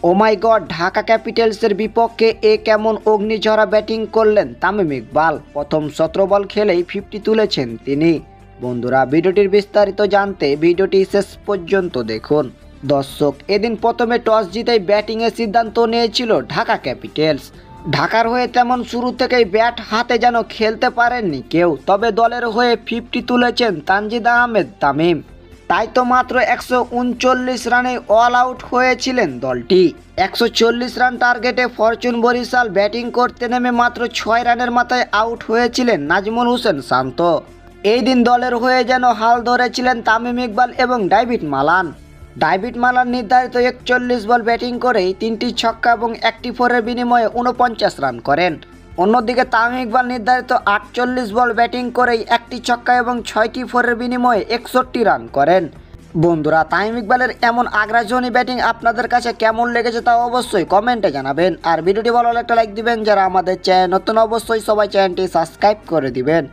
ও মাই god, Dhaka ক্যাপিটালসের বিপক্ষে কেমন অগ্নিঝরা batting করলেন তামিম ইকবাল। প্রথম 17 বল খেলেই 50 তুলেছেন তিনি। বন্ধুরা, ভিডিওটির বিস্তারিত জানতে ভিডিওটি শেষ পর্যন্ত দেখুন। দর্শক, এদিন প্রথমে টস জিতেই ব্যাটিংয়ের সিদ্ধান্ত নিয়েছিল ঢাকা ক্যাপিটালস। ঢাকার হয়ে তেমন শুরু থেকেই ব্যাট হাতে যেন খেলতে পারেননি কেউ, তবে দলের হয়ে 50 তুলেছেন তানজিদ আহমেদ তামিম। তাই তো মাত্র 139 রানে অল আউট হয়েছিলেন দলটি। 140 রান টার্গেটে ফরচুন বরিশাল ব্যাটিং করতে নেমে মাত্র 6 রানের মাথায় আউট হয়েছিলেন নাজমুল হোসেন শান্ত। এই দিন দলের হয়ে যেন হাল ধরেছিলেন তামিম ইকবাল এবং ডেভিড মালান। ডেভিড মালান নির্ধারিত 41 বল ব্যাটিং করেই 3টি ছক্কা এবং 1টি ফোরের বিনিময়ে 49 রান করেন। অন্যদিকে তামিম ইকবাল নির্ধারিত 48 বল ব্যাটিং করেই 1টি ছক্কা এবং 6টি ফোরের বিনিময়ে 61 রান করেন। বন্ধুরা, তামিম ইকবালের এমন আগ্রাসী ব্যাটিং আপনাদের কাছে কেমন লেগেছে তা অবশ্যই কমেন্টে জানাবেন। আর ভিডিওটি ভালো লাগলে একটা লাইক দিবেন। যারা আমাদের চ্যানেল নতুন, অবশ্যই সবাই চ্যানেলটি সাবস্ক্রাইব করে দিবেন।